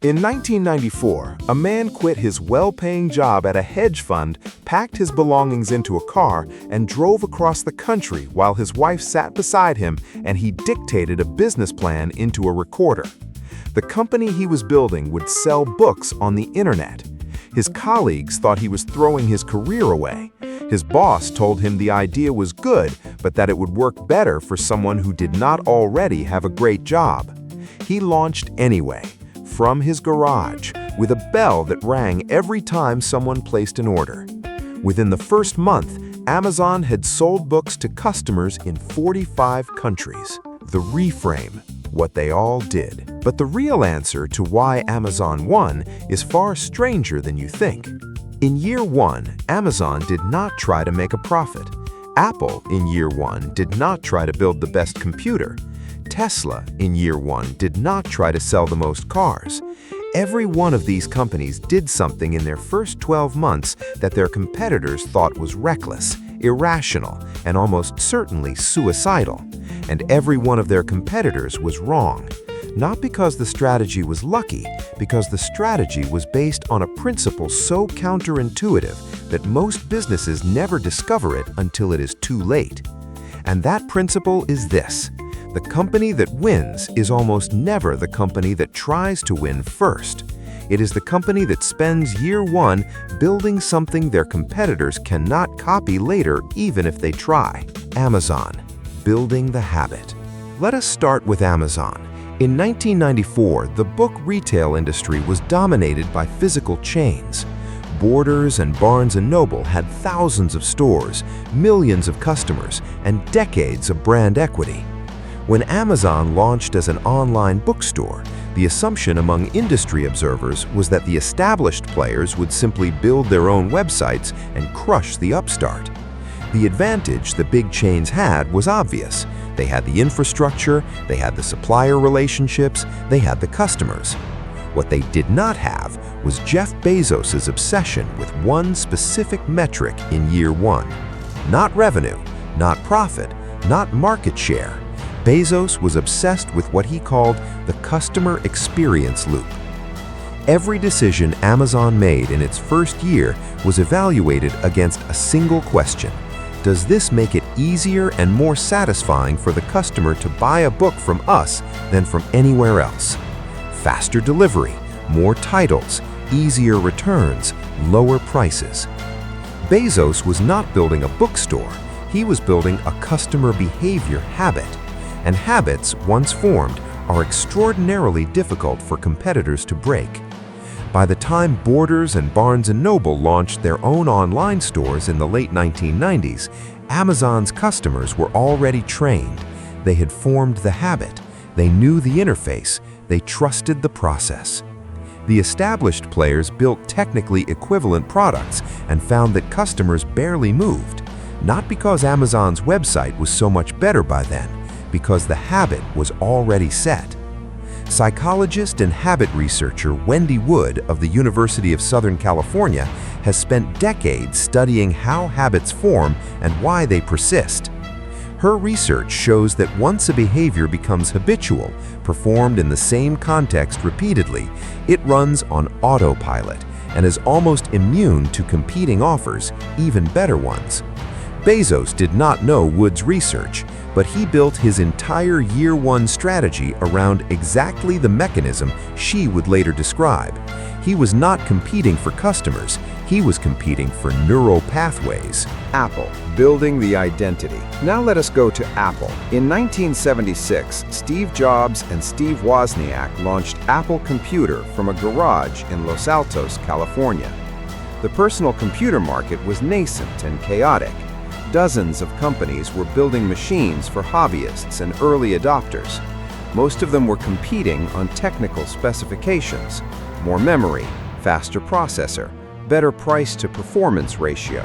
In 1994, a man quit his well-paying job at a hedge fund, packed his belongings into a car, and drove across the country while his wife sat beside him and he dictated a business plan into a recorder. The company he was building would sell books on the internet. His colleagues thought he was throwing his career away. His boss told him the idea was good, but that it would work better for someone who did not already have a great job. He launched anyway, from his garage, with a bell that rang every time someone placed an order. Within the first month, Amazon had sold books to customers in 45 countries. The reframe, what they all did. But the real answer to why Amazon won is far stranger than you think. In year one, Amazon did not try to make a profit. Apple, in year one, did not try to build the best computer. Tesla, in year one, did not try to sell the most cars. Every one of these companies did something in their first 12 months that their competitors thought was reckless, irrational, and almost certainly suicidal. And every one of their competitors was wrong. Not because the strategy was lucky, because the strategy was based on a principle so counterintuitive that most businesses never discover it until it is too late. And that principle is this: the company that wins is almost never the company that tries to win first. It is the company that spends year one building something their competitors cannot copy later, even if they try. Amazon, building the habit. Let us start with Amazon. In 1994, the book retail industry was dominated by physical chains. Borders and Barnes & Noble had thousands of stores, millions of customers, and decades of brand equity. When Amazon launched as an online bookstore, the assumption among industry observers was that the established players would simply build their own websites and crush the upstart. The advantage the big chains had was obvious. They had the infrastructure, they had the supplier relationships, they had the customers. What they did not have was Jeff Bezos's obsession with one specific metric in year one. Not revenue, not profit, not market share. Bezos was obsessed with what he called the customer experience loop. Every decision Amazon made in its first year was evaluated against a single question: does this make it easier and more satisfying for the customer to buy a book from us than from anywhere else? Faster delivery, more titles, easier returns, lower prices. Bezos was not building a bookstore, he was building a customer behavior habit. And habits, once formed, are extraordinarily difficult for competitors to break. By the time Borders and Barnes & Noble launched their own online stores in the late 1990s, Amazon's customers were already trained. They had formed the habit. They knew the interface. They trusted the process. The established players built technically equivalent products and found that customers barely moved, not because Amazon's website was so much better by then, because the habit was already set. Psychologist and habit researcher Wendy Wood of the University of Southern California has spent decades studying how habits form and why they persist. Her research shows that once a behavior becomes habitual, performed in the same context repeatedly, it runs on autopilot and is almost immune to competing offers, even better ones. Bezos did not know Wood's research, but he built his entire year one strategy around exactly the mechanism she would later describe. He was not competing for customers, he was competing for neural pathways. Apple, building the identity. Now let us go to Apple. In 1976, Steve Jobs and Steve Wozniak launched Apple Computer from a garage in Los Altos, California. The personal computer market was nascent and chaotic. Dozens of companies were building machines for hobbyists and early adopters. Most of them were competing on technical specifications: more memory, faster processor, better price-to-performance ratio.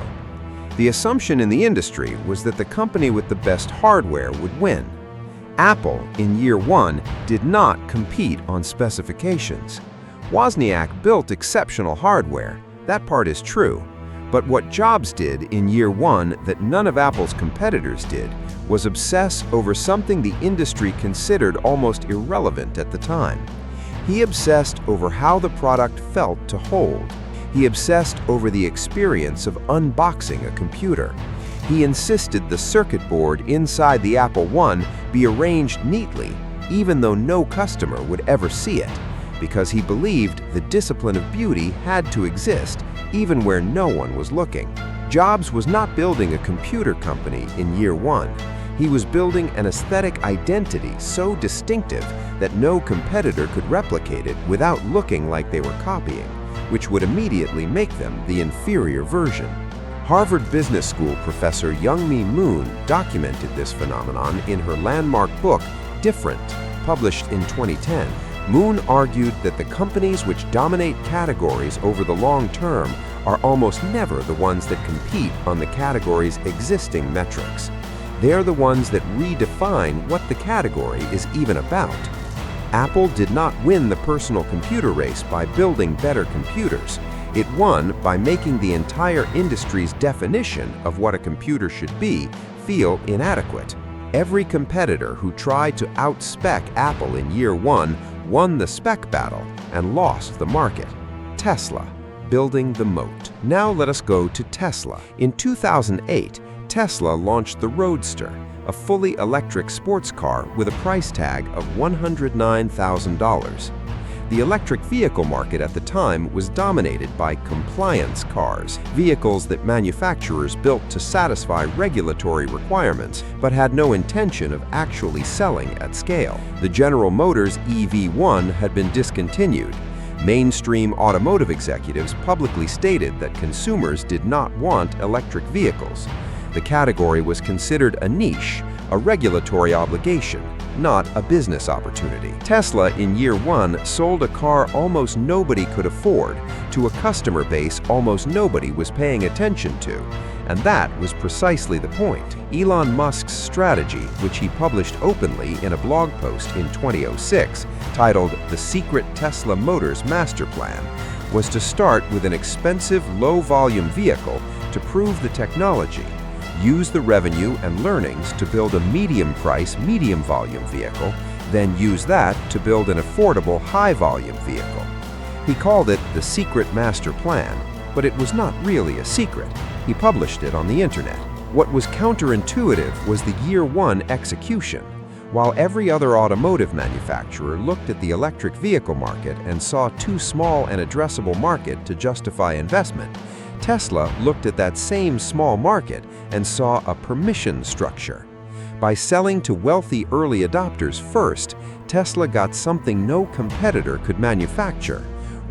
The assumption in the industry was that the company with the best hardware would win. Apple, in year one, did not compete on specifications. Wozniak built exceptional hardware, that part is true. But what Jobs did in year one that none of Apple's competitors did was obsess over something the industry considered almost irrelevant at the time. He obsessed over how the product felt to hold. He obsessed over the experience of unboxing a computer. He insisted the circuit board inside the Apple I be arranged neatly, even though no customer would ever see it, because he believed the discipline of beauty had to exist even where no one was looking. Jobs was not building a computer company in year one. He was building an aesthetic identity so distinctive that no competitor could replicate it without looking like they were copying, which would immediately make them the inferior version. Harvard Business School professor Youngmi Moon documented this phenomenon in her landmark book, Different, published in 2010. Moon argued that the companies which dominate categories over the long term are almost never the ones that compete on the category's existing metrics. They're the ones that redefine what the category is even about. Apple did not win the personal computer race by building better computers. It won by making the entire industry's definition of what a computer should be feel inadequate. Every competitor who tried to out-spec Apple in year one won the spec battle and lost the market. Tesla, building the moat. Now let us go to Tesla. In 2008, Tesla launched the Roadster, a fully electric sports car with a price tag of $109,000. The electric vehicle market at the time was dominated by compliance cars, vehicles that manufacturers built to satisfy regulatory requirements but had no intention of actually selling at scale. The General Motors EV1 had been discontinued. Mainstream automotive executives publicly stated that consumers did not want electric vehicles. The category was considered a niche, a regulatory obligation, not a business opportunity. Tesla in year one sold a car almost nobody could afford to a customer base almost nobody was paying attention to. And that was precisely the point. Elon Musk's strategy, which he published openly in a blog post in 2006, titled The Secret Tesla Motors Master Plan, was to start with an expensive, low-volume vehicle to prove the technology, use the revenue and learnings to build a medium-price, medium-volume vehicle, then use that to build an affordable, high-volume vehicle. He called it the Secret Master Plan, but it was not really a secret. He published it on the internet. What was counterintuitive was the year one execution. While every other automotive manufacturer looked at the electric vehicle market and saw too small an addressable market to justify investment, Tesla looked at that same small market and saw a permission structure. By selling to wealthy early adopters first, Tesla got something no competitor could manufacture: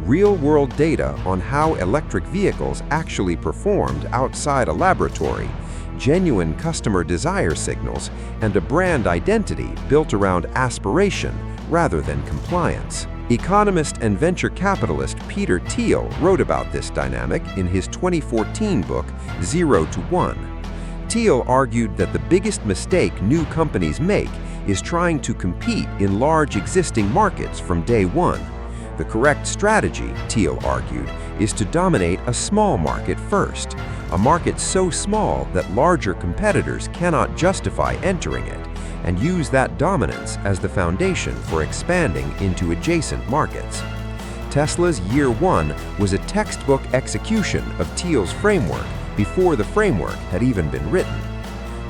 real-world data on how electric vehicles actually performed outside a laboratory, genuine customer desire signals, and a brand identity built around aspiration rather than compliance. Economist and venture capitalist Peter Thiel wrote about this dynamic in his 2014 book, 0 to 1. Thiel argued that the biggest mistake new companies make is trying to compete in large existing markets from day one. The correct strategy, Thiel argued, is to dominate a small market first, a market so small that larger competitors cannot justify entering it, and use that dominance as the foundation for expanding into adjacent markets. Tesla's year one was a textbook execution of Thiel's framework before the framework had even been written.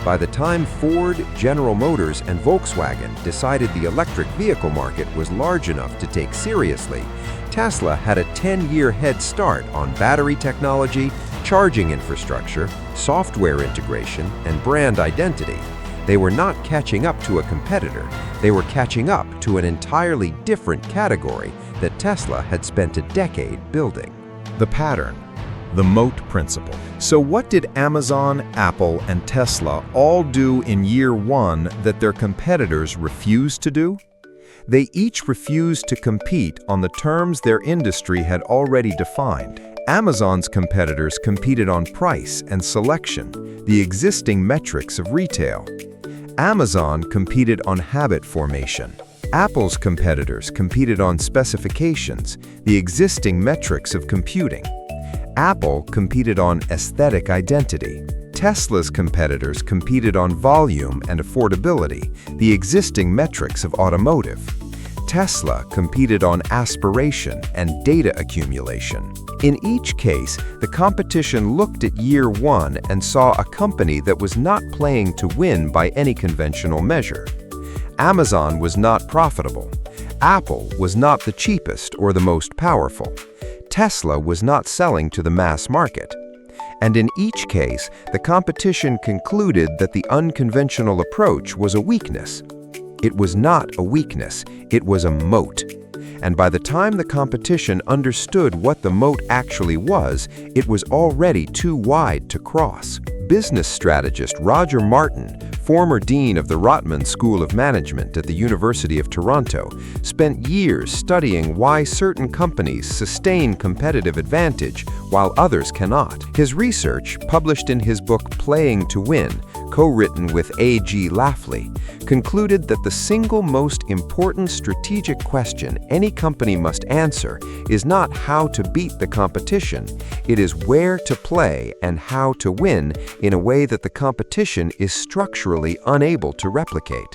By the time Ford, General Motors, and Volkswagen decided the electric vehicle market was large enough to take seriously, Tesla had a 10-year head start on battery technology, charging infrastructure, software integration, and brand identity. They were not catching up to a competitor. They were catching up to an entirely different category that Tesla had spent a decade building. The pattern. The moat principle. So what did Amazon, Apple, and Tesla all do in year one that their competitors refused to do? They each refused to compete on the terms their industry had already defined. Amazon's competitors competed on price and selection, the existing metrics of retail. Amazon competed on habit formation. Apple's competitors competed on specifications, the existing metrics of computing. Apple competed on aesthetic identity. Tesla's competitors competed on volume and affordability, the existing metrics of automotive. Tesla competed on aspiration and data accumulation. In each case, the competition looked at year one and saw a company that was not playing to win by any conventional measure. Amazon was not profitable. Apple was not the cheapest or the most powerful. Tesla was not selling to the mass market. And in each case, the competition concluded that the unconventional approach was a weakness. It was not a weakness, it was a moat. And by the time the competition understood what the moat actually was, it was already too wide to cross. Business strategist Roger Martin, former dean of the Rotman School of Management at the University of Toronto, spent years studying why certain companies sustain competitive advantage while others cannot. His research, published in his book Playing to Win, co-written with A.G. Lafley, concluded that the single most important strategic question any company must answer is not how to beat the competition, it is where to play and how to win in a way that the competition is structurally unable to replicate.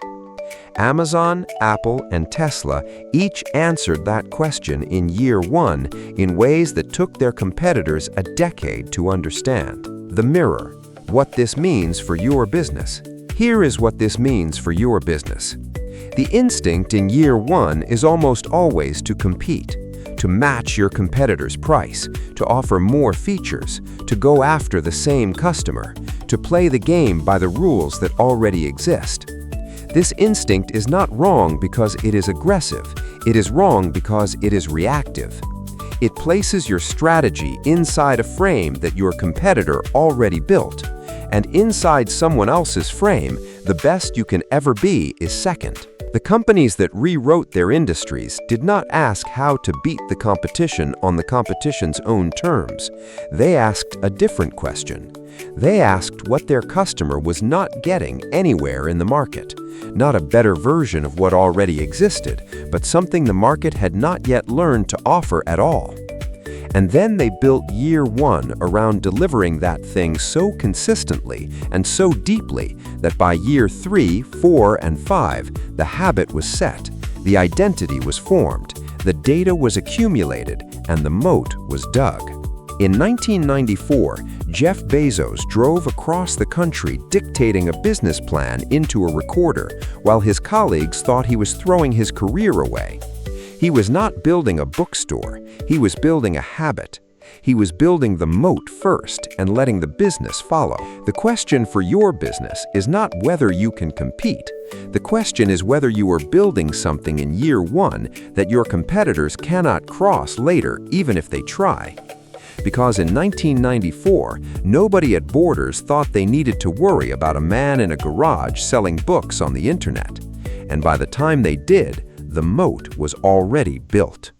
Amazon, Apple, and Tesla each answered that question in year one in ways that took their competitors a decade to understand. The mirror. What this means for your business. Here is what this means for your business. The instinct in year one is almost always to compete, to match your competitor's price, to offer more features, to go after the same customer, to play the game by the rules that already exist. This instinct is not wrong because it is aggressive, it is wrong because it is reactive. It places your strategy inside a frame that your competitor already built, and inside someone else's frame, the best you can ever be is second. The companies that rewrote their industries did not ask how to beat the competition on the competition's own terms. They asked a different question. They asked what their customer was not getting anywhere in the market. Not a better version of what already existed, but something the market had not yet learned to offer at all. And then they built year one around delivering that thing so consistently and so deeply that by year 3, 4, and 5, the habit was set, the identity was formed, the data was accumulated, and the moat was dug. In 1994, Jeff Bezos drove across the country dictating a business plan into a recorder while his colleagues thought he was throwing his career away. He was not building a bookstore, he was building a habit. He was building the moat first and letting the business follow. The question for your business is not whether you can compete. The question is whether you are building something in year one that your competitors cannot cross later, even if they try. Because in 1994, nobody at Borders thought they needed to worry about a man in a garage selling books on the internet. And by the time they did, the moat was already built.